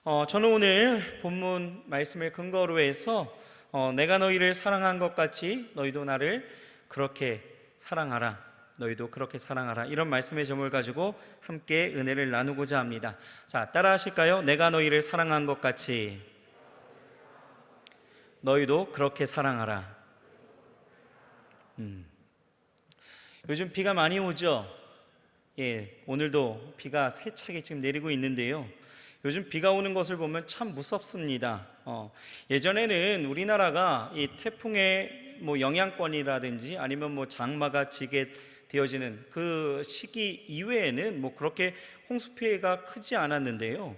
저는 오늘 본문 말씀을 근거로 해서 내가 너희를 사랑한 것 같이 너희도 나를 그렇게 사랑하라, 너희도 그렇게 사랑하라, 이런 말씀의 제목을 가지고 함께 은혜를 나누고자 합니다. 자, 따라 하실까요? 내가 너희를 사랑한 것 같이 너희도 그렇게 사랑하라. 요즘 비가 많이 오죠? 예, 오늘도 비가 세차게 지금 내리고 있는데요. 요즘 비가 오는 것을 보면 참 무섭습니다. 예전에는 우리나라가 이 태풍의 영향권이라든지 아니면 장마가 지게 되어지는 그 시기 이외에는 그렇게 홍수 피해가 크지 않았는데요.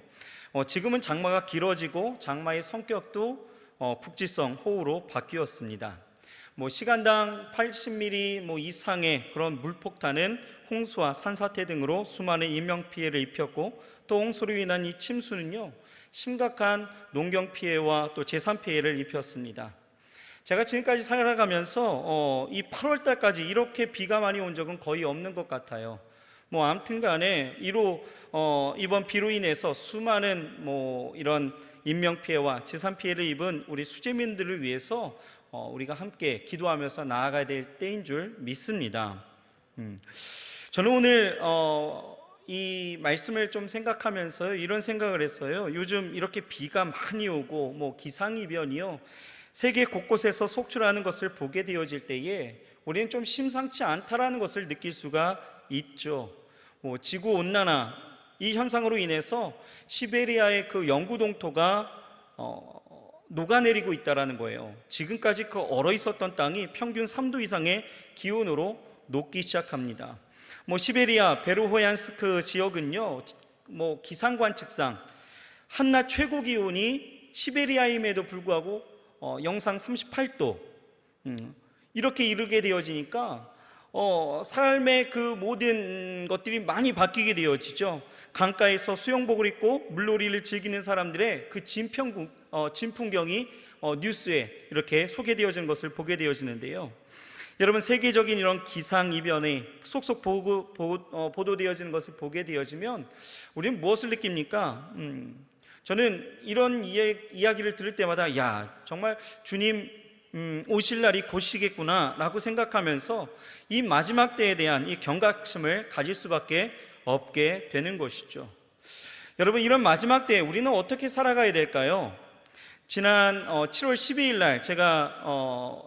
지금은 장마가 길어지고 장마의 성격도 국지성 호우로 바뀌었습니다. 시간당 80mm 이상의 그런 물폭탄은 홍수와 산사태 등으로 수많은 인명피해를 입혔고, 또 홍수로 인한 이 침수는요, 심각한 농경 피해와 또 재산 피해를 입혔습니다. 제가 지금까지 살아가면서 이 8월 달까지 이렇게 비가 많이 온 적은 거의 없는 것 같아요. 아무튼 간에 이번 비로 인해서 수많은 이런 인명피해와 재산피해를 입은 우리 수재민들을 위해서 우리가 함께 기도하면서 나아가야 될 때인 줄 믿습니다. 저는 오늘 이 말씀을 좀 생각하면서 이런 생각을 했어요. 요즘 이렇게 비가 많이 오고 기상이변이요, 세계 곳곳에서 속출하는 것을 보게 되어질 때에 우리는 좀 심상치 않다라는 것을 느낄 수가 있죠. 지구온난화 이 현상으로 인해서 시베리아의 그 영구 동토가 녹아내리고 있다라는 거예요. 지금까지 그 얼어 있었던 땅이 평균 3도 이상의 기온으로 녹기 시작합니다. 시베리아 베르호얀스크 지역은요, 기상 관측상 한낮 최고 기온이 시베리아임에도 불구하고 영상 38도 이렇게 이르게 되어지니까 삶의 그 모든 것들이 많이 바뀌게 되어지죠. 강가에서 수영복을 입고 물놀이를 즐기는 사람들의 그 진풍경이 뉴스에 이렇게 소개되어지는 것을 보게 되어지는데요. 여러분, 세계적인 이런 기상이변이 속속 보도되어지는 것을 보게 되어지면 우리는 무엇을 느낍니까? 저는 이런 이야기를 들을 때마다 정말 주님 오실 날이 곧이겠구나 라고 생각하면서 이 마지막 때에 대한 이 경각심을 가질 수밖에 없게 되는 것이죠. 여러분, 이런 마지막 때에 우리는 어떻게 살아가야 될까요? 지난 7월 12일 날 제가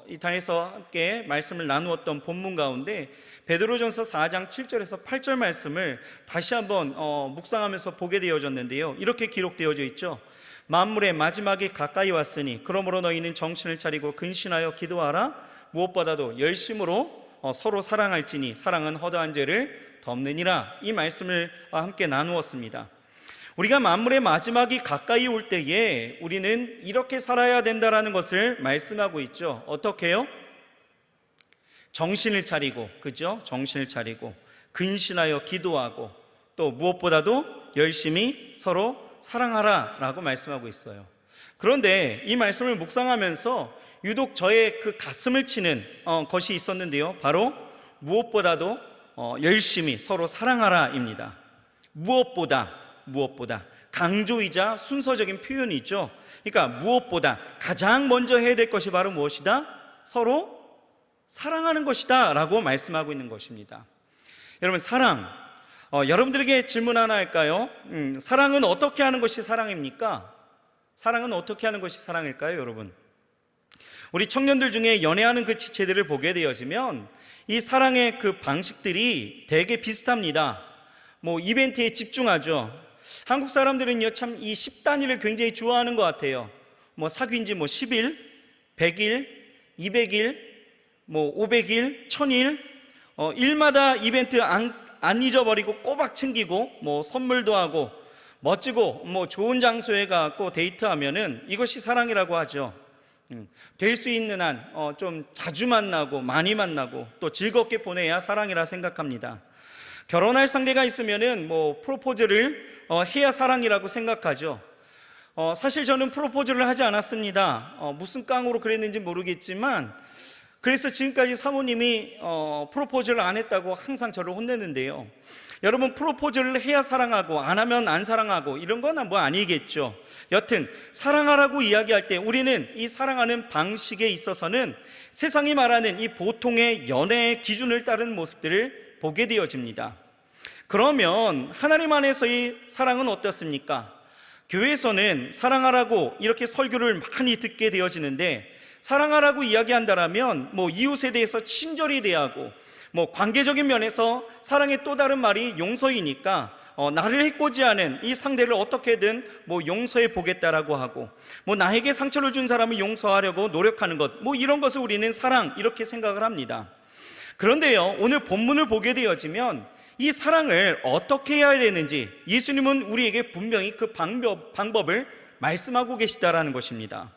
이 단에서 함께 말씀을 나누었던 본문 가운데 베드로전서 4장 7절에서 8절 말씀을 다시 한번 묵상하면서 보게 되어졌는데요. 이렇게 기록되어져 있죠. 만물의 마지막이 가까이 왔으니 그러므로 너희는 정신을 차리고 근신하여 기도하라. 무엇보다도 열심으로 서로 사랑할지니 사랑은 허다한 죄를 덮느니라. 이 말씀을 함께 나누었습니다. 우리가 만물의 마지막이 가까이 올 때에 우리는 이렇게 살아야 된다라는 것을 말씀하고 있죠. 어떻게요? 정신을 차리고, 그죠? 정신을 차리고 근신하여 기도하고, 또 무엇보다도 열심히 서로 사랑하라 라고 말씀하고 있어요. 그런데 이 말씀을 묵상하면서 유독 저의 그 가슴을 치는 것이 있었는데요, 바로 무엇보다도 열심히 서로 사랑하라 입니다. 무엇보다 강조이자 순서적인 표현이 있죠. 그러니까 무엇보다 가장 먼저 해야 될 것이 바로 무엇이다? 서로 사랑하는 것이다 라고 말씀하고 있는 것입니다. 여러분, 사랑, 여러분들에게 질문 하나 할까요? 사랑은 어떻게 하는 것이 사랑입니까? 사랑은 어떻게 하는 것이 사랑일까요, 여러분? 우리 청년들 중에 연애하는 그 지체들을 보게 되어지면 이 사랑의 그 방식들이 되게 비슷합니다. 이벤트에 집중하죠. 한국 사람들은요, 참 이 10단위를 굉장히 좋아하는 것 같아요. 사귄 지 10일, 100일, 200일, 500일, 1000일, 일마다 이벤트 안 잊어버리고 꼬박 챙기고 선물도 하고 멋지고 좋은 장소에 가고 데이트하면은 이것이 사랑이라고 하죠. 될 수 있는 한 좀 자주 만나고 많이 만나고 또 즐겁게 보내야 사랑이라 생각합니다. 결혼할 상대가 있으면은 프로포즈를 해야 사랑이라고 생각하죠. 사실 저는 프로포즈를 하지 않았습니다. 무슨 깡으로 그랬는지 모르겠지만, 그래서 지금까지 사모님이 프로포즈를 안 했다고 항상 저를 혼내는데요. 여러분, 프로포즈를 해야 사랑하고 안 하면 안 사랑하고 이런 건 뭐 아니겠죠. 여튼 사랑하라고 이야기할 때 우리는 이 사랑하는 방식에 있어서는 세상이 말하는 이 보통의 연애의 기준을 따른 모습들을 보게 되어집니다. 그러면 하나님 안에서의 사랑은 어떻습니까? 교회에서는 사랑하라고 이렇게 설교를 많이 듣게 되어지는데, 사랑하라고 이야기한다라면 뭐 이웃에 대해서 친절히 대하고, 뭐 관계적인 면에서 사랑의 또 다른 말이 용서이니까 나를 해코지하는 이 상대를 어떻게든 뭐 용서해 보겠다라고 하고, 뭐 나에게 상처를 준 사람을 용서하려고 노력하는 것, 뭐 이런 것을 우리는 사랑 이렇게 생각을 합니다. 그런데요, 오늘 본문을 보게 되어지면 이 사랑을 어떻게 해야 되는지 예수님은 우리에게 분명히 그 방법을 말씀하고 계시다라는 것입니다.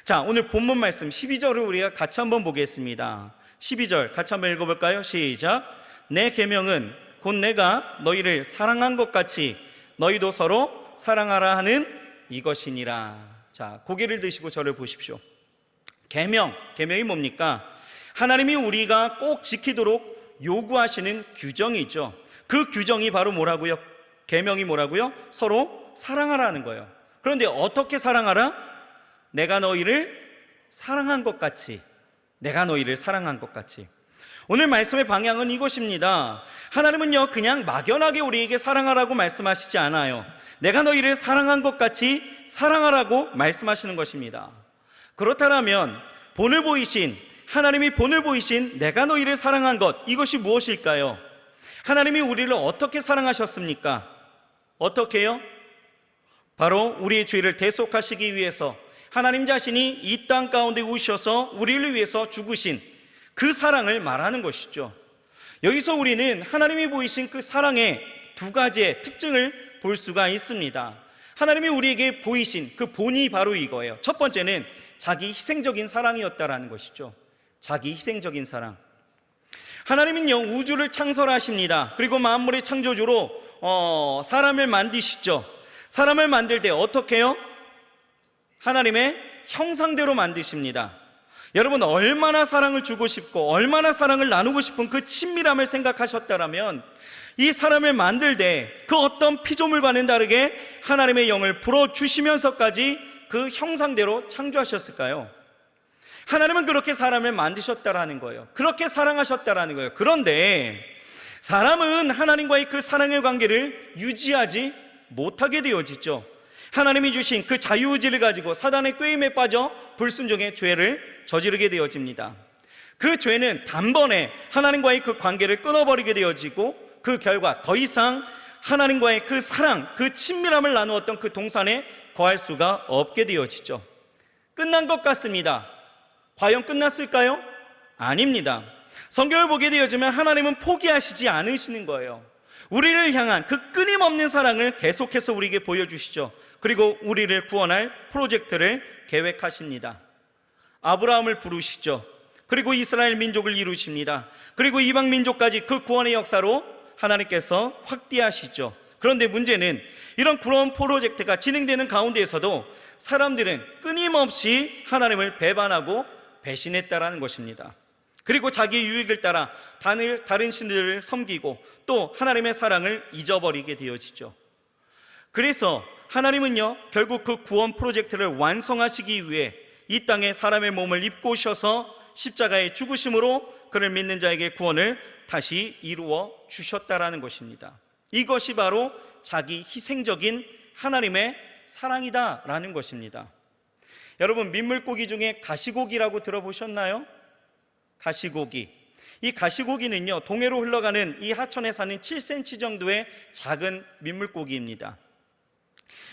자, 오늘 본문 말씀 12절을 우리가 같이 한번 보겠습니다. 12절 같이 한번 읽어볼까요? 시작. 내 계명은 곧 내가 너희를 사랑한 것 같이 너희도 서로 사랑하라 하는 이것이니라. 자, 고개를 드시고 저를 보십시오. 계명이 뭡니까? 하나님이 우리가 꼭 지키도록 요구하시는 규정이죠. 그 규정이 바로 뭐라고요? 계명이 뭐라고요? 서로 사랑하라는 거예요. 그런데 어떻게 사랑하라? 내가 너희를 사랑한 것 같이, 내가 너희를 사랑한 것 같이. 오늘 말씀의 방향은 이것입니다. 하나님은요, 그냥 막연하게 우리에게 사랑하라고 말씀하시지 않아요. 내가 너희를 사랑한 것 같이 사랑하라고 말씀하시는 것입니다. 그렇다면 하나님이 본을 보이신 내가 너희를 사랑한 것, 이것이 무엇일까요? 하나님이 우리를 어떻게 사랑하셨습니까? 어떻게요? 바로 우리의 죄를 대속하시기 위해서 하나님 자신이 이 땅 가운데 오셔서 우리를 위해서 죽으신 그 사랑을 말하는 것이죠. 여기서 우리는 하나님이 보이신 그 사랑의 두 가지의 특징을 볼 수가 있습니다. 하나님이 우리에게 보이신 그 본이 바로 이거예요. 첫 번째는 자기 희생적인 사랑이었다라는 것이죠. 자기 희생적인 사랑. 하나님은요, 우주를 창설하십니다. 그리고 만물의 창조주로 사람을 만드시죠. 사람을 만들 때 어떻게 해요? 하나님의 형상대로 만드십니다. 여러분, 얼마나 사랑을 주고 싶고 얼마나 사랑을 나누고 싶은 그 친밀함을 생각하셨다라면 이 사람을 만들 때 그 어떤 피조물과는 다르게 하나님의 영을 불어주시면서까지 그 형상대로 창조하셨을까요? 하나님은 그렇게 사람을 만드셨다라는 거예요. 그렇게 사랑하셨다라는 거예요. 그런데 사람은 하나님과의 그 사랑의 관계를 유지하지 못하게 되어지죠. 하나님이 주신 그 자유의지를 가지고 사단의 꾀임에 빠져 불순종의 죄를 저지르게 되어집니다. 그 죄는 단번에 하나님과의 그 관계를 끊어버리게 되어지고, 그 결과 더 이상 하나님과의 그 사랑, 그 친밀함을 나누었던 그 동산에 거할 수가 없게 되어지죠. 끝난 것 같습니다. 과연 끝났을까요? 아닙니다. 성경을 보게 되어지면 하나님은 포기하시지 않으시는 거예요. 우리를 향한 그 끊임없는 사랑을 계속해서 우리에게 보여주시죠. 그리고 우리를 구원할 프로젝트를 계획하십니다. 아브라함을 부르시죠. 그리고 이스라엘 민족을 이루십니다. 그리고 이방 민족까지 그 구원의 역사로 하나님께서 확대하시죠. 그런데 문제는 이런 구원 프로젝트가 진행되는 가운데에서도 사람들은 끊임없이 하나님을 배반하고 배신했다라는 것입니다. 그리고 자기의 유익을 따라 다른 신들을 섬기고 또 하나님의 사랑을 잊어버리게 되어지죠. 그래서 하나님은요, 결국 그 구원 프로젝트를 완성하시기 위해 이 땅에 사람의 몸을 입고 오셔서 십자가의 죽으심으로 그를 믿는 자에게 구원을 다시 이루어 주셨다라는 것입니다. 이것이 바로 자기 희생적인 하나님의 사랑이다라는 것입니다. 여러분, 민물고기 중에 가시고기라고 들어보셨나요? 가시고기. 이 가시고기는요, 동해로 흘러가는 이 하천에 사는 7cm 정도의 작은 민물고기입니다.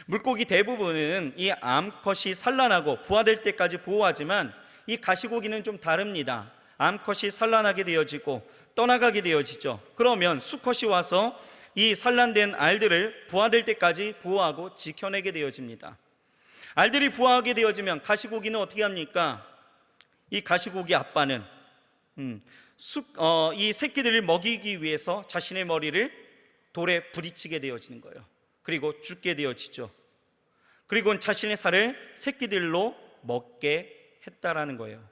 물고기 대부분은 이 암컷이 산란하고 부화될 때까지 보호하지만 이 가시고기는 좀 다릅니다. 암컷이 산란하게 되어지고 떠나가게 되어지죠. 그러면 수컷이 와서 이 산란된 알들을 부화될 때까지 보호하고 지켜내게 되어집니다. 알들이 부화하게 되어지면 가시고기는 어떻게 합니까? 이 가시고기 아빠는 이 새끼들을 먹이기 위해서 자신의 머리를 돌에 부딪히게 되어지는 거예요. 그리고 죽게 되어지죠. 그리고 자신의 살을 새끼들로 먹게 했다라는 거예요.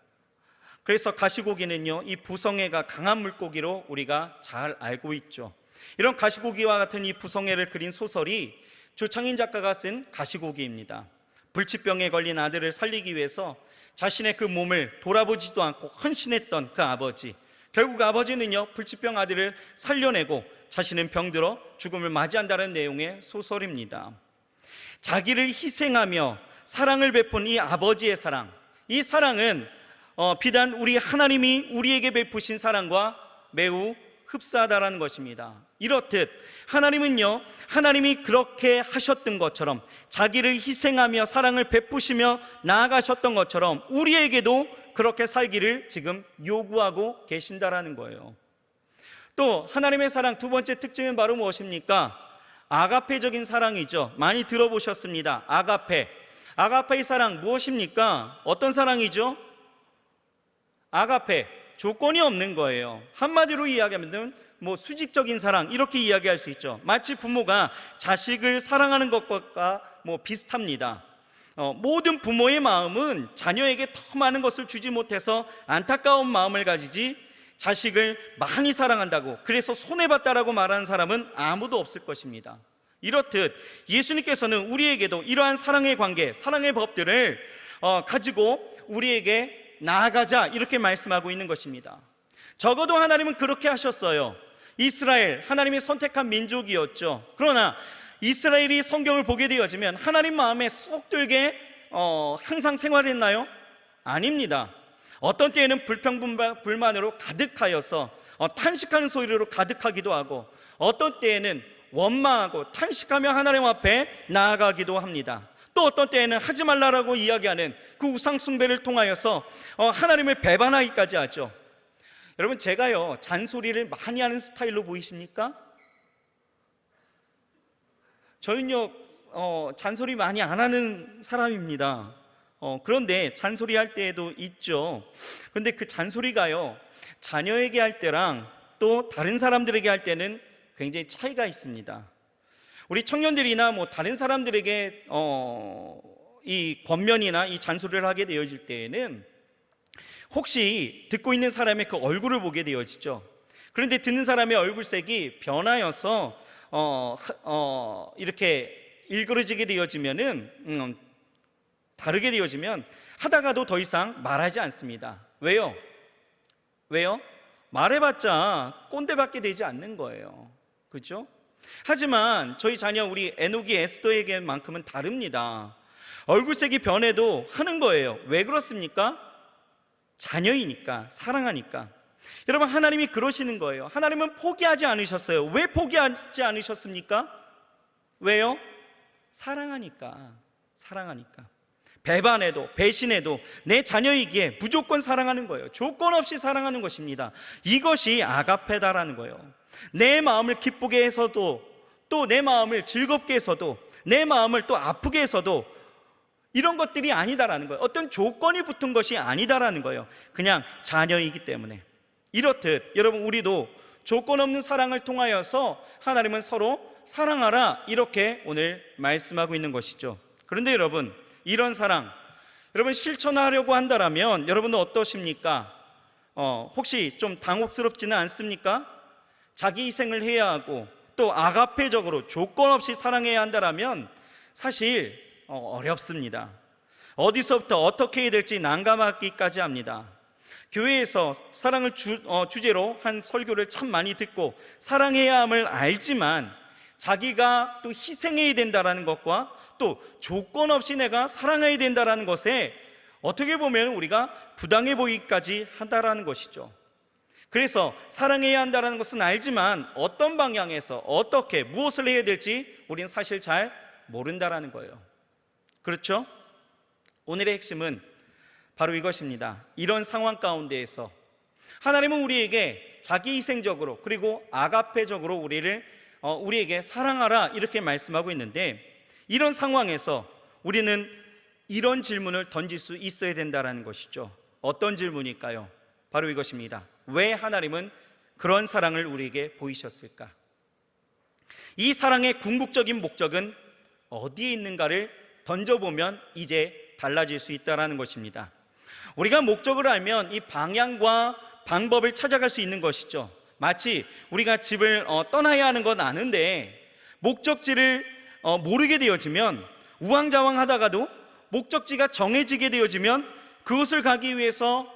그래서 가시고기는요, 이 부성애가 강한 물고기로 우리가 잘 알고 있죠. 이런 가시고기와 같은 이 부성애를 그린 소설이 조창인 작가가 쓴 가시고기입니다. 불치병에 걸린 아들을 살리기 위해서 자신의 그 몸을 돌아보지도 않고 헌신했던 그 아버지, 결국 아버지는요 불치병 아들을 살려내고 자신은 병들어 죽음을 맞이한다는 내용의 소설입니다. 자기를 희생하며 사랑을 베푼 이 아버지의 사랑, 이 사랑은 비단 우리 하나님이 우리에게 베푸신 사랑과 매우 흡사하다라는 것입니다. 이렇듯 하나님은요, 하나님이 그렇게 하셨던 것처럼, 자기를 희생하며 사랑을 베푸시며 나아가셨던 것처럼 우리에게도 그렇게 살기를 지금 요구하고 계신다라는 거예요. 또 하나님의 사랑 두 번째 특징은 바로 무엇입니까? 아가페적인 사랑이죠. 많이 들어보셨습니다. 아가페의 사랑 무엇입니까? 어떤 사랑이죠? 아가페, 조건이 없는 거예요. 한마디로 이야기하면 수직적인 사랑, 이렇게 이야기할 수 있죠. 마치 부모가 자식을 사랑하는 것과 비슷합니다. 모든 부모의 마음은 자녀에게 더 많은 것을 주지 못해서 안타까운 마음을 가지지, 자식을 많이 사랑한다고, 그래서 손해봤다라고 말하는 사람은 아무도 없을 것입니다. 이렇듯 예수님께서는 우리에게도 이러한 사랑의 관계, 사랑의 법들을 가지고 우리에게 나아가자, 이렇게 말씀하고 있는 것입니다. 적어도 하나님은 그렇게 하셨어요. 이스라엘, 하나님이 선택한 민족이었죠. 그러나 이스라엘이 성경을 보게 되어지면 하나님 마음에 쏙 들게 항상 생활했나요? 아닙니다. 어떤 때에는 불평불만으로 가득하여서 탄식하는 소리로 가득하기도 하고, 어떤 때에는 원망하고 탄식하며 하나님 앞에 나아가기도 합니다. 또 어떤 때에는 하지 말라라고 이야기하는 그 우상 숭배를 통하여서 하나님을 배반하기까지 하죠. 여러분, 제가요 잔소리를 많이 하는 스타일로 보이십니까? 저는요 잔소리 많이 안 하는 사람입니다. 그런데 잔소리 할 때에도 있죠. 그런데 그 잔소리가요 자녀에게 할 때랑 또 다른 사람들에게 할 때는 굉장히 차이가 있습니다. 우리 청년들이나 다른 사람들에게 이 권면이나 이 잔소리를 하게 되어질 때에는 혹시 듣고 있는 사람의 그 얼굴을 보게 되어지죠. 그런데 듣는 사람의 얼굴색이 변하여서 이렇게 일그러지게 되어지면은 다르게 되어지면 하다가도 더 이상 말하지 않습니다. 왜요? 말해봤자 꼰대밖에 되지 않는 거예요. 그렇죠? 하지만 저희 자녀 우리 에녹이 에스더에게만큼은 다릅니다. 얼굴색이 변해도 하는 거예요. 왜 그렇습니까? 자녀이니까, 사랑하니까. 여러분, 하나님이 그러시는 거예요. 하나님은 포기하지 않으셨어요. 왜 포기하지 않으셨습니까? 왜요? 사랑하니까. 배반해도 배신해도 내 자녀이기에 무조건 사랑하는 거예요. 조건 없이 사랑하는 것입니다. 이것이 아가페다라는 거예요. 내 마음을 기쁘게 해서도, 또 내 마음을 즐겁게 해서도, 내 마음을 또 아프게 해서도 이런 것들이 아니다라는 거예요. 어떤 조건이 붙은 것이 아니다라는 거예요. 그냥 자녀이기 때문에. 이렇듯 여러분, 우리도 조건 없는 사랑을 통하여서 하나님은 서로 사랑하라, 이렇게 오늘 말씀하고 있는 것이죠. 그런데 여러분, 이런 사랑 여러분 실천하려고 한다면 여러분은 어떠십니까? 혹시 좀 당혹스럽지는 않습니까? 자기 희생을 해야 하고 또 아가페적으로 조건 없이 사랑해야 한다면 사실 어렵습니다. 어디서부터 어떻게 해야 될지 난감하기까지 합니다. 교회에서 사랑을 주제로 한 설교를 참 많이 듣고 사랑해야 함을 알지만 자기가 또 희생해야 된다는 것과 또 조건 없이 내가 사랑해야 된다는 것에 어떻게 보면 우리가 부당해 보이기까지 한다는 것이죠. 그래서 사랑해야 한다는 것은 알지만 어떤 방향에서 어떻게 무엇을 해야 될지 우리는 사실 잘 모른다는 거예요. 그렇죠? 오늘의 핵심은 바로 이것입니다. 이런 상황 가운데에서 하나님은 우리에게 자기 희생적으로 그리고 아가페적으로 우리에게 사랑하라, 이렇게 말씀하고 있는데, 이런 상황에서 우리는 이런 질문을 던질 수 있어야 된다는 것이죠. 어떤 질문일까요? 바로 이것입니다. 왜 하나님은 그런 사랑을 우리에게 보이셨을까? 이 사랑의 궁극적인 목적은 어디에 있는가를 던져보면 이제 달라질 수 있다는 것입니다. 우리가 목적을 알면 이 방향과 방법을 찾아갈 수 있는 것이죠. 마치 우리가 집을 떠나야 하는 건 아는데 목적지를 모르게 되어지면 우왕좌왕하다가도 목적지가 정해지게 되어지면 그곳을 가기 위해서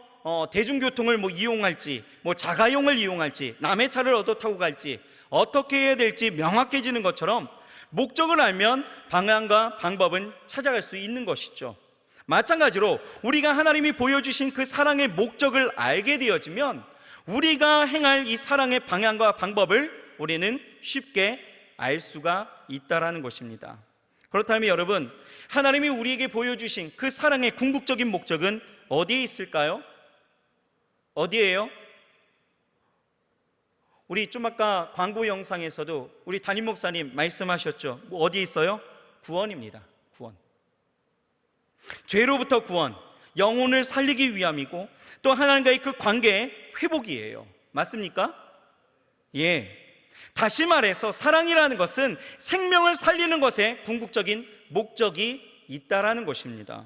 대중교통을 이용할지 자가용을 이용할지 남의 차를 얻어 타고 갈지 어떻게 해야 될지 명확해지는 것처럼 목적을 알면 방향과 방법은 찾아갈 수 있는 것이죠. 마찬가지로 우리가 하나님이 보여주신 그 사랑의 목적을 알게 되어지면 우리가 행할 이 사랑의 방향과 방법을 우리는 쉽게 알 수가 있다라는 것입니다. 그렇다면 여러분, 하나님이 우리에게 보여주신 그 사랑의 궁극적인 목적은 어디에 있을까요? 어디예요? 우리 좀 아까 광고 영상에서도 우리 담임 목사님 말씀하셨죠. 어디에 있어요? 구원입니다. 구원. 죄로부터 구원, 영혼을 살리기 위함이고 또 하나님과의 그 관계의 회복이에요. 맞습니까? 예. 다시 말해서 사랑이라는 것은 생명을 살리는 것에 궁극적인 목적이 있다라는 것입니다.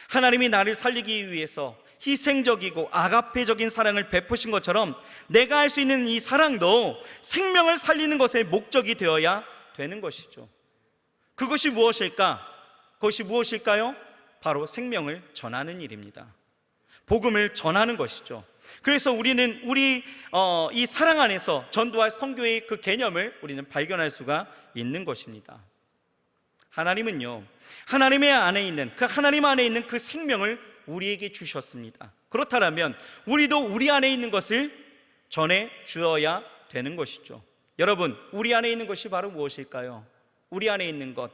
하나님이 나를 살리기 위해서 희생적이고 아가페적인 사랑을 베푸신 것처럼 내가 할 수 있는 이 사랑도 생명을 살리는 것의 목적이 되어야 되는 것이죠. 그것이 무엇일까? 그것이 무엇일까요? 바로 생명을 전하는 일입니다. 복음을 전하는 것이죠. 그래서 우리는 이 사랑 안에서 전도와 선교의 그 개념을 우리는 발견할 수가 있는 것입니다. 하나님은요, 하나님 안에 있는 그 생명을 우리에게 주셨습니다. 그렇다면 우리도 우리 안에 있는 것을 전해 주어야 되는 것이죠. 여러분, 우리 안에 있는 것이 바로 무엇일까요? 우리 안에 있는 것,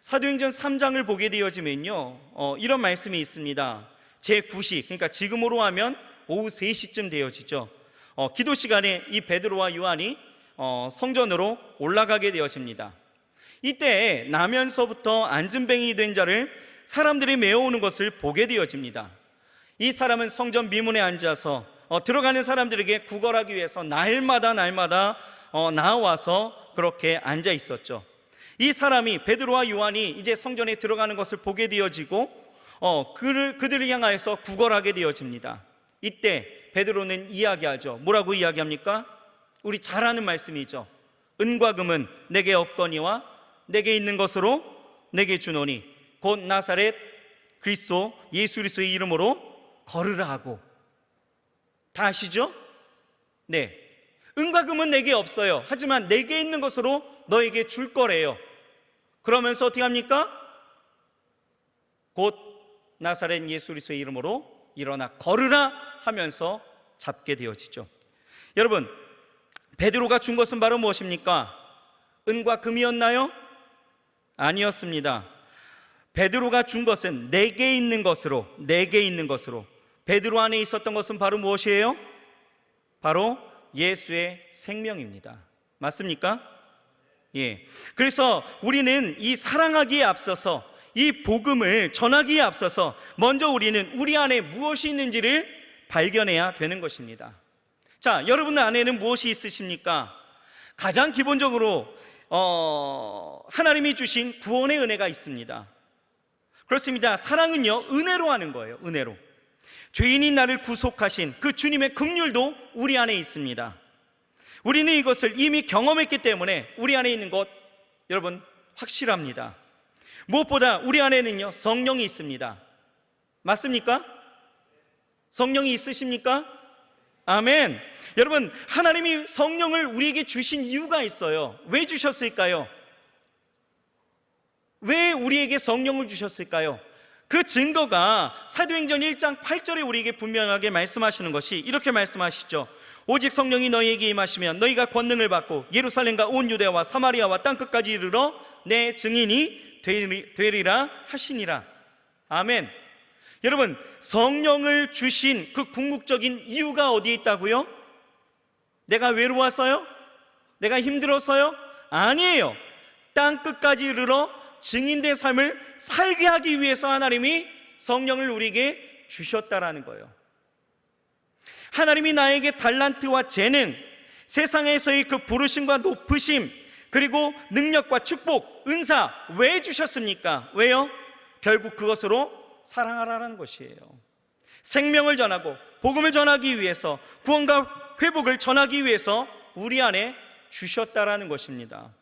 사도행전 3장을 보게 되어지면요, 이런 말씀이 있습니다. 제9시, 그러니까 지금으로 하면 오후 3시쯤 되어지죠. 기도 시간에 이 베드로와 요한이 성전으로 올라가게 되어집니다. 이때 나면서부터 안진뱅이 된 자를 사람들이 메어오는 것을 보게 되어집니다. 이 사람은 성전 미문에 앉아서 들어가는 사람들에게 구걸하기 위해서 날마다 나와서 그렇게 앉아 있었죠. 이 사람이, 베드로와 요한이 이제 성전에 들어가는 것을 보게 되어지고 그들을 향하여서 구걸하게 되어집니다. 이때 베드로는 이야기하죠. 뭐라고 이야기합니까? 우리 잘 아는 말씀이죠. 은과 금은 내게 없거니와 내게 있는 것으로 내게 주노니 곧 나사렛 그리스도 예수 그리스도의 이름으로 걸으라 하고. 다 아시죠? 네. 은과 금은 내게 없어요. 하지만 내게 있는 것으로 너에게 줄 거래요. 그러면서 어떻게 합니까? 곧 나사렛 예수 그리스도의 이름으로 일어나 걸으라 하면서 잡게 되어지죠. 여러분, 베드로가 준 것은 바로 무엇입니까? 은과 금이었나요? 아니었습니다. 베드로가 준 것은 내게 있는 것으로 베드로 안에 있었던 것은 바로 무엇이에요? 바로 예수의 생명입니다. 맞습니까? 예. 그래서 우리는 이 사랑하기에 앞서서, 이 복음을 전하기에 앞서서 먼저 우리는 우리 안에 무엇이 있는지를 발견해야 되는 것입니다. 자, 여러분 안에는 무엇이 있으십니까? 가장 기본적으로 하나님이 주신 구원의 은혜가 있습니다. 그렇습니다. 사랑은요, 은혜로 하는 거예요. 은혜로. 죄인인 나를 구속하신 그 주님의 긍휼도 우리 안에 있습니다. 우리는 이것을 이미 경험했기 때문에 우리 안에 있는 것, 여러분, 확실합니다. 무엇보다 우리 안에는요, 성령이 있습니다. 맞습니까? 성령이 있으십니까? 아멘. 여러분, 하나님이 성령을 우리에게 주신 이유가 있어요. 왜 주셨을까요? 왜 우리에게 성령을 주셨을까요? 그 증거가 사도행전 1장 8절에 우리에게 분명하게 말씀하시는 것이 이렇게 말씀하시죠. 오직 성령이 너희에게 임하시면 너희가 권능을 받고 예루살렘과 온 유대와 사마리아와 땅끝까지 이르러 내 증인이 되리라 하시니라. 아멘. 여러분, 성령을 주신 그 궁극적인 이유가 어디에 있다고요? 내가 외로워서요? 내가 힘들어서요? 아니에요. 땅끝까지 이르러 증인된 삶을 살게 하기 위해서 하나님이 성령을 우리에게 주셨다라는 거예요. 하나님이 나에게 달란트와 재능, 세상에서의 그 부르심과 높으심, 그리고 능력과 축복, 은사 왜 주셨습니까? 왜요? 결국 그것으로 사랑하라는 것이에요. 생명을 전하고 복음을 전하기 위해서, 구원과 회복을 전하기 위해서 우리 안에 주셨다라는 것입니다.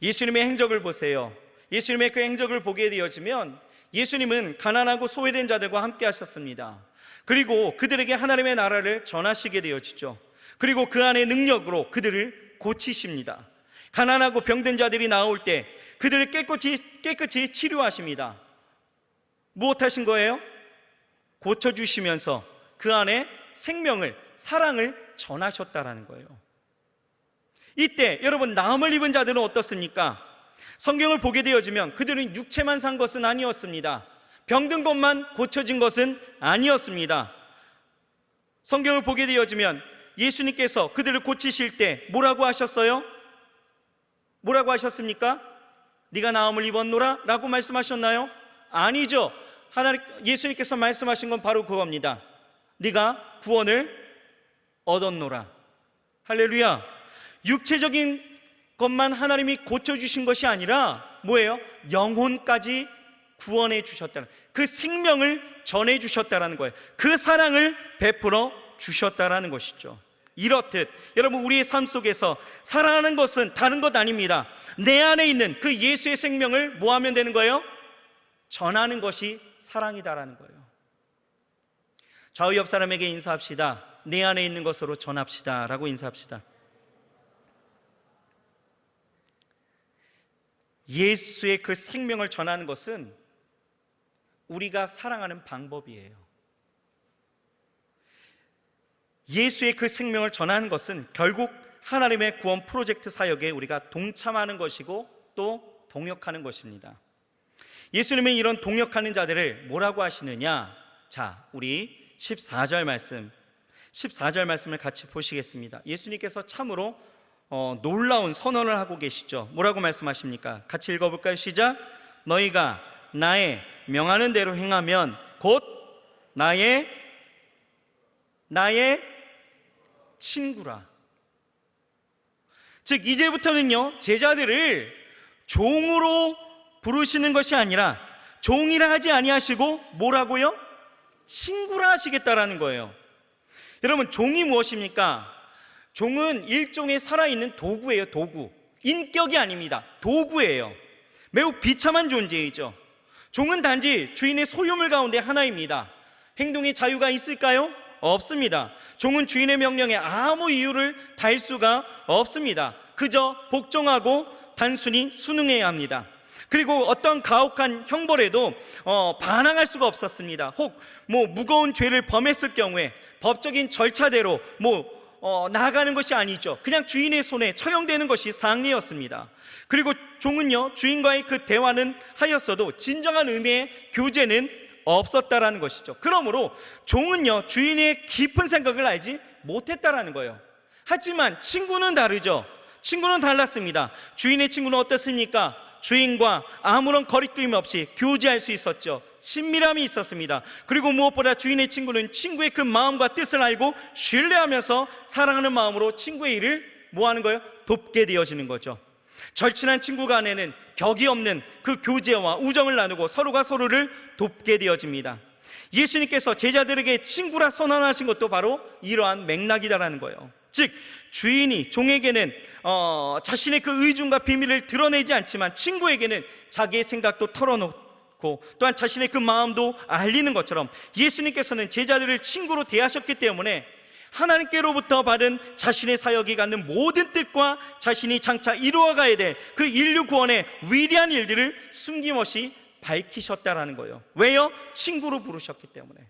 예수님의 행적을 보세요. 예수님의 그 행적을 보게 되어지면 예수님은 가난하고 소외된 자들과 함께 하셨습니다. 그리고 그들에게 하나님의 나라를 전하시게 되어지죠. 그리고 그 안의 능력으로 그들을 고치십니다. 가난하고 병든 자들이 나올 때 그들을 깨끗이 치료하십니다. 무엇하신 거예요? 고쳐주시면서 그 안에 생명을, 사랑을 전하셨다라는 거예요. 이때 여러분, 나음을 입은 자들은 어떻습니까? 성경을 보게 되어지면 그들은 육체만 산 것은 아니었습니다. 병든 것만 고쳐진 것은 아니었습니다. 성경을 보게 되어지면 예수님께서 그들을 고치실 때 뭐라고 하셨어요? 뭐라고 하셨습니까? 네가 나음을 입었노라? 라고 말씀하셨나요? 아니죠. 예수님께서 말씀하신 건 바로 그겁니다. 네가 구원을 얻었노라. 할렐루야. 육체적인 것만 하나님이 고쳐주신 것이 아니라 뭐예요? 영혼까지 구원해 주셨다는, 그 생명을 전해 주셨다는 거예요. 그 사랑을 베풀어 주셨다는 것이죠. 이렇듯 여러분, 우리의 삶 속에서 사랑하는 것은 다른 것 아닙니다. 내 안에 있는 그 예수의 생명을 뭐 하면 되는 거예요? 전하는 것이 사랑이다라는 거예요. 좌우 옆 사람에게 인사합시다. 내 안에 있는 것으로 전합시다 라고 인사합시다. 예수의 그 생명을 전하는 것은 우리가 사랑하는 방법이에요. 예수의 그 생명을 전하는 것은 결국 하나님의 구원 프로젝트 사역에 우리가 동참하는 것이고 또 동역하는 것입니다. 예수님은 이런 동역하는 자들을 뭐라고 하시느냐? 자, 우리 14절 말씀을 같이 보시겠습니다. 예수님께서 참으로 놀라운 선언을 하고 계시죠. 뭐라고 말씀하십니까? 같이 읽어볼까요? 시작. 너희가 나의 명하는 대로 행하면 곧 나의 친구라. 즉 이제부터는요, 제자들을 종으로 부르시는 것이 아니라 종이라 하지 아니하시고 뭐라고요? 친구라 하시겠다라는 거예요. 여러분, 종이 무엇입니까? 종은 일종의 살아있는 도구예요. 도구. 인격이 아닙니다. 도구예요. 매우 비참한 존재이죠. 종은 단지 주인의 소유물 가운데 하나입니다. 행동의 자유가 있을까요? 없습니다. 종은 주인의 명령에 아무 이유를 달 수가 없습니다. 그저 복종하고 단순히 순응해야 합니다. 그리고 어떤 가혹한 형벌에도 반항할 수가 없었습니다. 혹 무거운 죄를 범했을 경우에 법적인 절차대로 나아가는 것이 아니죠. 그냥 주인의 손에 처형되는 것이 상례였습니다. 그리고 종은요, 주인과의 그 대화는 하였어도 진정한 의미의 교제는 없었다라는 것이죠. 그러므로 종은요, 주인의 깊은 생각을 알지 못했다라는 거예요. 하지만 친구는 다르죠. 친구는 달랐습니다. 주인의 친구는 어떻습니까? 주인과 아무런 거리낌 없이 교제할 수 있었죠. 친밀함이 있었습니다. 그리고 무엇보다 주인의 친구는 친구의 그 마음과 뜻을 알고 신뢰하면서 사랑하는 마음으로 친구의 일을 뭐 하는 거예요? 돕게 되어지는 거죠. 절친한 친구 간에는 격이 없는 그 교제와 우정을 나누고 서로가 서로를 돕게 되어집니다. 예수님께서 제자들에게 친구라 선언하신 것도 바로 이러한 맥락이다라는 거예요. 즉 주인이 종에게는 자신의 그 의중과 비밀을 드러내지 않지만 친구에게는 자기의 생각도 털어놓고 또한 자신의 그 마음도 알리는 것처럼 예수님께서는 제자들을 친구로 대하셨기 때문에 하나님께로부터 받은 자신의 사역이 갖는 모든 뜻과 자신이 장차 이루어가야 될 그 인류 구원의 위대한 일들을 숨김없이 밝히셨다라는 거예요. 왜요? 친구로 부르셨기 때문에.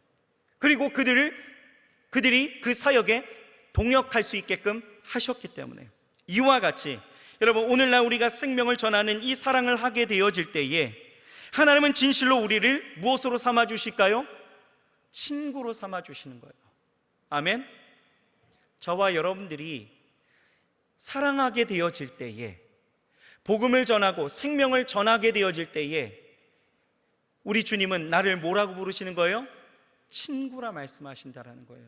그리고 그들이 그 사역에 동역할 수 있게끔 하셨기 때문에. 이와 같이 여러분, 오늘날 우리가 생명을 전하는 이 사랑을 하게 되어질 때에 하나님은 진실로 우리를 무엇으로 삼아 주실까요? 친구로 삼아 주시는 거예요. 아멘. 저와 여러분들이 사랑하게 되어질 때에, 복음을 전하고 생명을 전하게 되어질 때에 우리 주님은 나를 뭐라고 부르시는 거예요? 친구라 말씀하신다라는 거예요.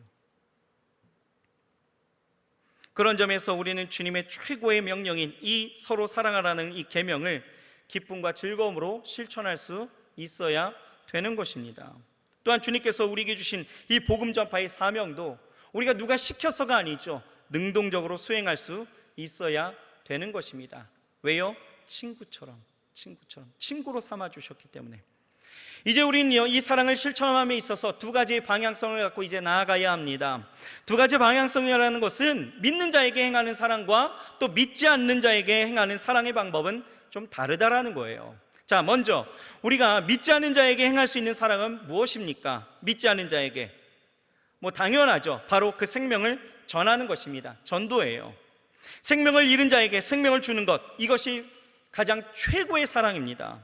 그런 점에서 우리는 주님의 최고의 명령인 이 서로 사랑하라는 이 계명을 기쁨과 즐거움으로 실천할 수 있어야 되는 것입니다. 또한 주님께서 우리에게 주신 이 복음 전파의 사명도 우리가 누가 시켜서가 아니죠. 능동적으로 수행할 수 있어야 되는 것입니다. 왜요? 친구처럼 친구로 삼아 주셨기 때문에. 이제 우리는요, 이 사랑을 실천함에 있어서 두 가지의 방향성을 갖고 이제 나아가야 합니다. 두 가지 방향성이라는 것은 믿는 자에게 행하는 사랑과 또 믿지 않는 자에게 행하는 사랑의 방법은 좀 다르다라는 거예요. 자, 먼저 우리가 믿지 않는 자에게 행할 수 있는 사랑은 무엇입니까? 믿지 않는 자에게 당연하죠. 바로 그 생명을 전하는 것입니다. 전도예요. 생명을 잃은 자에게 생명을 주는 것, 이것이 가장 최고의 사랑입니다.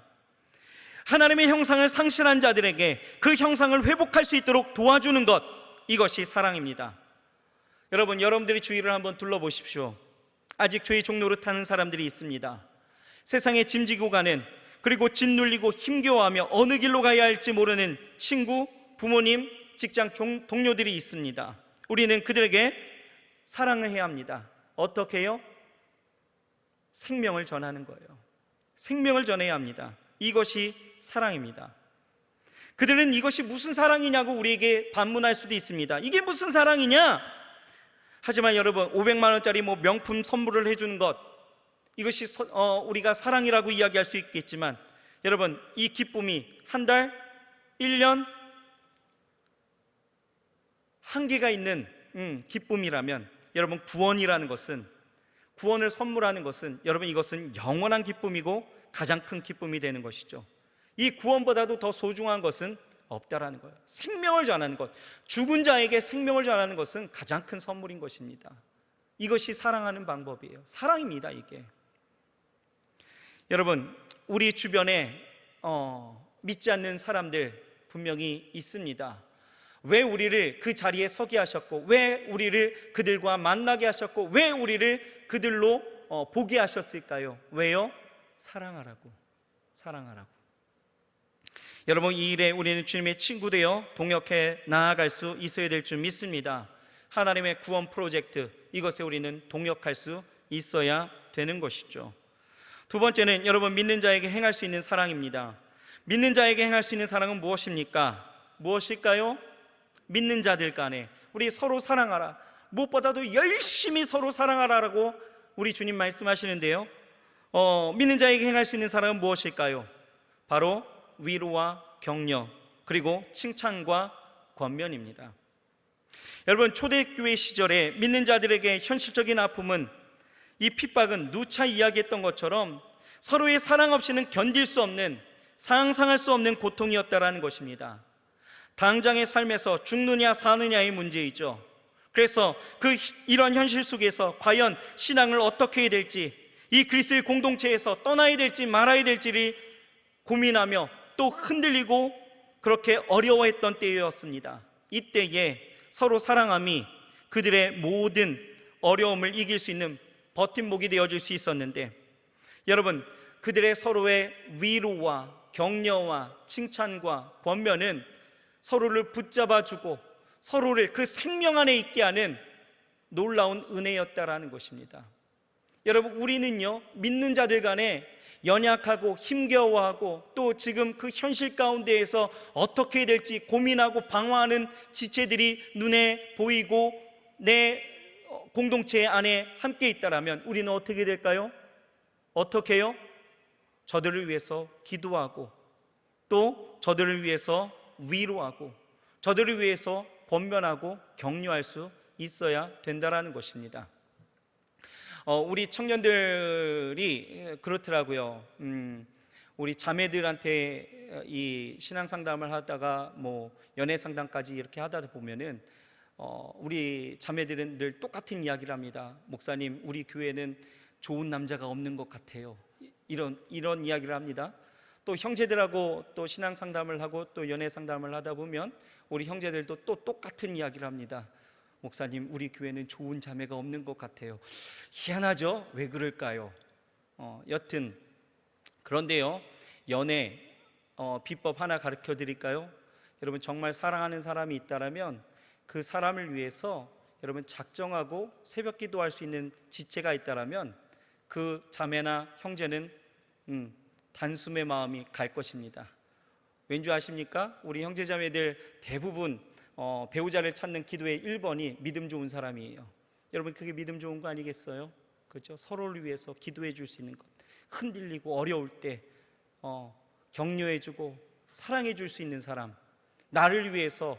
하나님의 형상을 상실한 자들에게 그 형상을 회복할 수 있도록 도와주는 것, 이것이 사랑입니다. 여러분들이 주위를 한번 둘러보십시오. 아직 죄의 종로를 타는 사람들이 있습니다. 세상에 짐지고 가는, 그리고 짓눌리고 힘겨워하며 어느 길로 가야 할지 모르는 친구, 부모님, 직장 동료들이 있습니다. 우리는 그들에게 사랑을 해야 합니다. 어떻게 해요? 생명을 전하는 거예요. 생명을 전해야 합니다. 이것이 사랑입니다. 그들은 이것이 무슨 사랑이냐고 우리에게 반문할 수도 있습니다. 이게 무슨 사랑이냐? 하지만 여러분, 500만 원짜리 명품 선물을 해주는 것, 이것이 우리가 사랑이라고 이야기할 수 있겠지만, 여러분, 이 기쁨이 한 달, 1년, 한계가 있는 기쁨이라면, 여러분, 구원을 선물하는 것은, 여러분, 이것은 영원한 기쁨이고 가장 큰 기쁨이 되는 것이죠. 이 구원보다도 더 소중한 것은 없다라는 거예요. 생명을 전하는 것, 죽은 자에게 생명을 전하는 것은 가장 큰 선물인 것입니다. 이것이 사랑하는 방법이에요. 사랑입니다, 이게. 여러분, 우리 주변에 믿지 않는 사람들 분명히 있습니다. 왜 우리를 그 자리에 서게 하셨고, 왜 우리를 그들과 만나게 하셨고, 왜 우리를 그들로 보게 하셨을까요? 왜요? 사랑하라고. 여러분, 이 일에 우리는 주님의 친구 되어 동역해 나아갈 수 있어야 될 줄 믿습니다. 하나님의 구원 프로젝트, 이것에 우리는 동역할 수 있어야 되는 것이죠. 두 번째는 여러분, 믿는 자에게 행할 수 있는 사랑입니다. 믿는 자에게 행할 수 있는 사랑은 무엇일까요? 믿는 자들 간에 우리 서로 사랑하라, 무엇보다도 열심히 서로 사랑하라라고 우리 주님 말씀하시는데요, 믿는 자에게 행할 수 있는 사랑은 무엇일까요? 바로 위로와 격려, 그리고 칭찬과 권면입니다. 여러분, 초대교회 시절에 믿는 자들에게 현실적인 아픔은, 이 핍박은 누차 이야기했던 것처럼 서로의 사랑 없이는 견딜 수 없는, 상상할 수 없는 고통이었다라는 것입니다. 당장의 삶에서 죽느냐 사느냐의 문제이죠. 그래서 이런 현실 속에서 과연 신앙을 어떻게 해야 될지, 이 그리스도의 공동체에서 떠나야 될지 말아야 될지를 고민하며 또 흔들리고 그렇게 어려워했던 때였습니다. 이때에 서로 사랑함이 그들의 모든 어려움을 이길 수 있는 버팀목이 되어줄 수 있었는데, 여러분, 그들의 서로의 위로와 격려와 칭찬과 권면은 서로를 붙잡아주고 서로를 그 생명 안에 있게 하는 놀라운 은혜였다라는 것입니다. 여러분, 우리는요, 믿는 자들 간에 연약하고 힘겨워하고 또 지금 그 현실 가운데에서 어떻게 해야 될지 고민하고 방황하는 지체들이 눈에 보이고 내 공동체 안에 함께 있다라면 우리는 어떻게 될까요? 어떻게 해요? 저들을 위해서 기도하고 또 저들을 위해서 위로하고 저들을 위해서 권면하고 격려할 수 있어야 된다라는 것입니다. 우리 청년들이 그렇더라고요. 우리 자매들한테 이 신앙 상담을 하다가 연애 상담까지 이렇게 하다 보면은 우리 자매들은 늘 똑같은 이야기를 합니다. 목사님, 우리 교회는 좋은 남자가 없는 것 같아요. 이런 이야기를 합니다. 또 형제들하고 또 신앙 상담을 하고 또 연애 상담을 하다 보면 우리 형제들도 또 똑같은 이야기를 합니다. 목사님, 우리 교회는 좋은 자매가 없는 것 같아요. 희한하죠? 왜 그럴까요? 여튼 그런데요, 연애 비법 하나 가르쳐 드릴까요? 여러분, 정말 사랑하는 사람이 있다면 그 사람을 위해서 여러분 작정하고 새벽 기도할 수 있는 지체가 있다면 그 자매나 형제는 단숨의 마음이 갈 것입니다. 왠지 아십니까? 우리 형제자매들 대부분 배우자를 찾는 기도의 1번이 믿음 좋은 사람이에요. 여러분, 그게 믿음 좋은 거 아니겠어요? 그렇죠? 서로를 위해서 기도해 줄 수 있는 것, 흔들리고 어려울 때 격려해 주고 사랑해 줄 수 있는 사람, 나를 위해서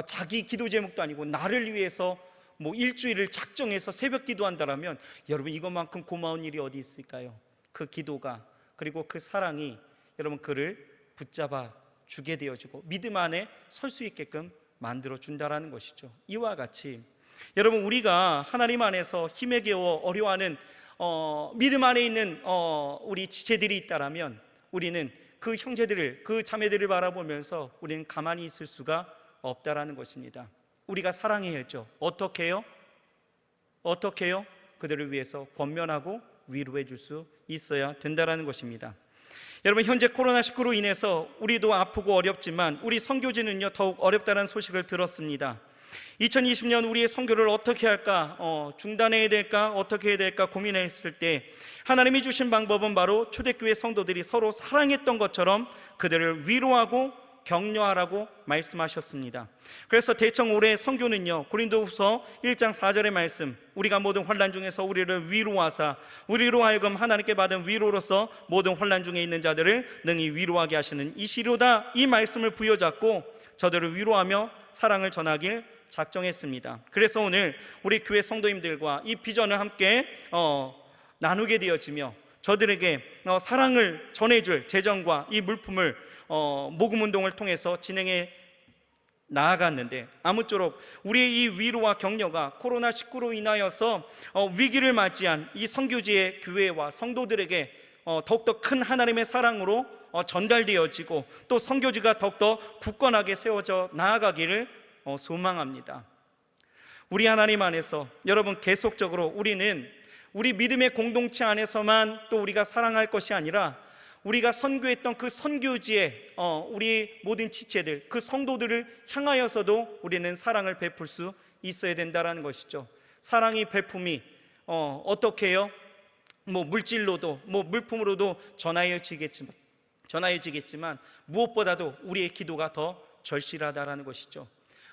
자기 기도 제목도 아니고 나를 위해서 뭐 일주일을 작정해서 새벽 기도한다라면 여러분, 이것만큼 고마운 일이 어디 있을까요? 그 기도가, 그리고 그 사랑이 여러분 그를 붙잡아 주게 되어지고 믿음 안에 설 수 있게끔 만들어 준다라는 것이죠. 이와 같이 여러분, 우리가 하나님 안에서 힘에 겨워 어려워하는 믿음 안에 있는 우리 지체들이 있다라면 우리는 그 형제들을, 그 자매들을 바라보면서 우리는 가만히 있을 수가 없다라는 것입니다. 우리가 사랑해야죠. 어떻게요? 그들을 위해서 권면하고 위로해 줄 수 있어야 된다라는 것입니다. 여러분, 현재 코로나19로 인해서 우리도 아프고 어렵지만 우리 선교지는요 더욱 어렵다는 소식을 들었습니다. 2020년 우리의 선교를 어떻게 할까, 중단해야 될까, 어떻게 해야 될까 고민했을 때 하나님이 주신 방법은 바로 초대교회 성도들이 서로 사랑했던 것처럼 그들을 위로하고 격려하라고 말씀하셨습니다. 그래서 대청 올해 선교는요, 고린도후서 1장 4절의 말씀, 우리가 모든 환난 중에서 우리를 위로하사 우리로 하여금 하나님께 받은 위로로서 모든 환난 중에 있는 자들을 능히 위로하게 하시는 이시로다, 이 말씀을 부여잡고 저들을 위로하며 사랑을 전하길 작정했습니다. 그래서 오늘 우리 교회 성도님들과 이 비전을 함께 나누게 되어지며 저들에게 사랑을 전해줄 재정과 이 물품을 모금 운동을 통해서 진행해 나아갔는데, 아무쪼록 우리의 이 위로와 격려가 코로나19로 인하여서 위기를 맞이한 이 선교지의 교회와 성도들에게 더욱더 큰 하나님의 사랑으로 전달되어지고 또 선교지가 더욱더 굳건하게 세워져 나아가기를 소망합니다. 우리 하나님 안에서 여러분, 계속적으로 우리는 우리 믿음의 공동체 안에서만 또 우리가 사랑할 것이 아니라 우리가 선교했던 그 선교지에 우리 모든 지체들, 그 성도들을 향하여서도 우리는 사랑을 베풀 수 있어야 된다는 것이죠. 사랑의 베품이 어떻게 해요? 뭐 물질로도 뭐 물품으로도 전하여지겠지만 무엇보다도 우리의 기도가 더 절실하다라는 것이죠.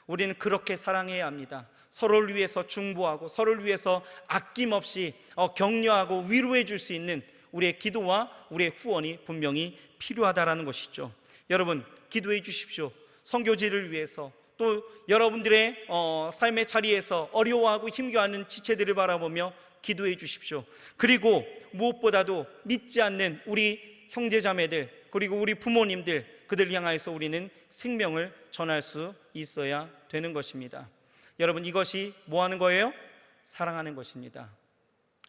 우리는 그렇게 사랑해야 합니다. 서로를 위해서 중보하고 서로를 위해서 아낌없이 격려하고 위로해 줄 수 있는 우리의 기도와 우리의 후원이 분명히 필요하다라는 것이죠. 여러분, 기도해 주십시오. 선교지를 위해서, 또 여러분들의 삶의 자리에서 어려워하고 힘겨워하는 지체들을 바라보며 기도해 주십시오. 그리고 무엇보다도 믿지 않는 우리 형제자매들, 그리고 우리 부모님들, 그들을 향하여서 우리는 생명을 전할 수 있어야 되는 것입니다. 여러분, 이것이 뭐 하는 거예요? 사랑하는 것입니다.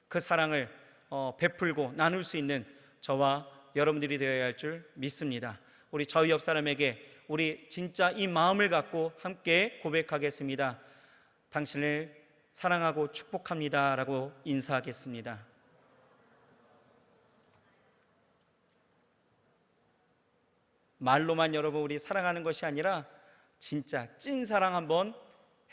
그 사랑을 베풀고 나눌 수 있는 저와 여러분들이 되어야 할 줄 믿습니다. 우리 저희 옆 사람에게 우리 진짜 이 마음을 갖고 함께 고백하겠습니다. 당신을 사랑하고 축복합니다 라고 인사하겠습니다. 말로만 여러분 우리 사랑하는 것이 아니라 진짜 찐 사랑 한번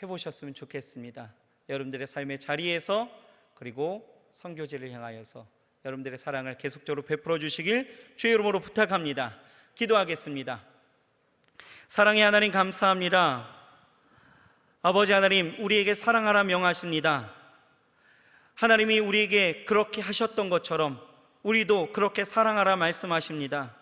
해보셨으면 좋겠습니다. 여러분들의 삶의 자리에서, 그리고 선교지를 향하여서 여러분들의 사랑을 계속적으로 베풀어 주시길 주의 이름으로 부탁합니다. 기도하겠습니다. 사랑의 하나님, 감사합니다. 아버지 하나님, 우리에게 사랑하라 명하십니다. 하나님이 우리에게 그렇게 하셨던 것처럼 우리도 그렇게 사랑하라 말씀하십니다.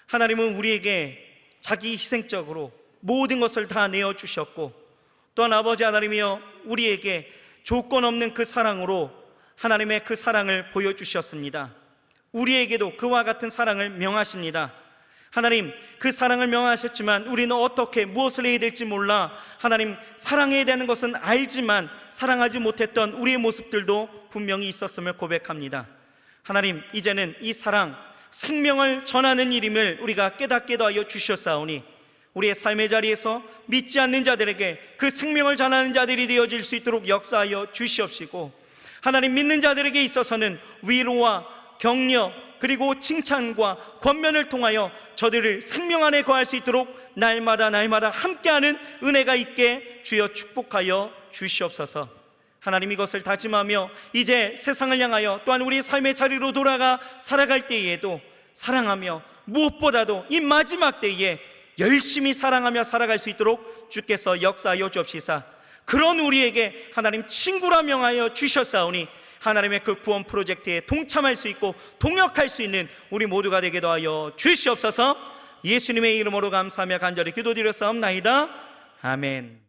하나님은 우리에게 자기 희생적으로 모든 것을 다 내어주셨고, 또한 아버지 하나님이여 우리에게 조건 없는 그 사랑으로 하나님의 그 사랑을 보여주셨습니다. 우리에게도 그와 같은 사랑을 명하십니다. 하나님, 그 사랑을 명하셨지만 우리는 어떻게 무엇을 해야 될지 몰라 하나님, 사랑해야 되는 것은 알지만 사랑하지 못했던 우리의 모습들도 분명히 있었음을 고백합니다. 하나님, 이제는 이 사랑, 생명을 전하는 일임을 우리가 깨닫게 하여 주셨사오니 우리의 삶의 자리에서 믿지 않는 자들에게 그 생명을 전하는 자들이 되어질 수 있도록 역사하여 주시옵시고, 하나님, 믿는 자들에게 있어서는 위로와 격려, 그리고 칭찬과 권면을 통하여 저들을 생명 안에 거할 수 있도록 날마다 함께하는 은혜가 있게 주여 축복하여 주시옵소서. 하나님, 이것을 다짐하며 이제 세상을 향하여 또한 우리 삶의 자리로 돌아가 살아갈 때에도 사랑하며 무엇보다도 이 마지막 때에 열심히 사랑하며 살아갈 수 있도록 주께서 역사하여 주옵시사. 그런 우리에게 하나님 친구라 명하여 주셨사오니 하나님의 그 구원 프로젝트에 동참할 수 있고 동역할 수 있는 우리 모두가 되기도 하여 주시옵소서. 예수님의 이름으로 감사하며 간절히 기도드렸사옵나이다. 아멘.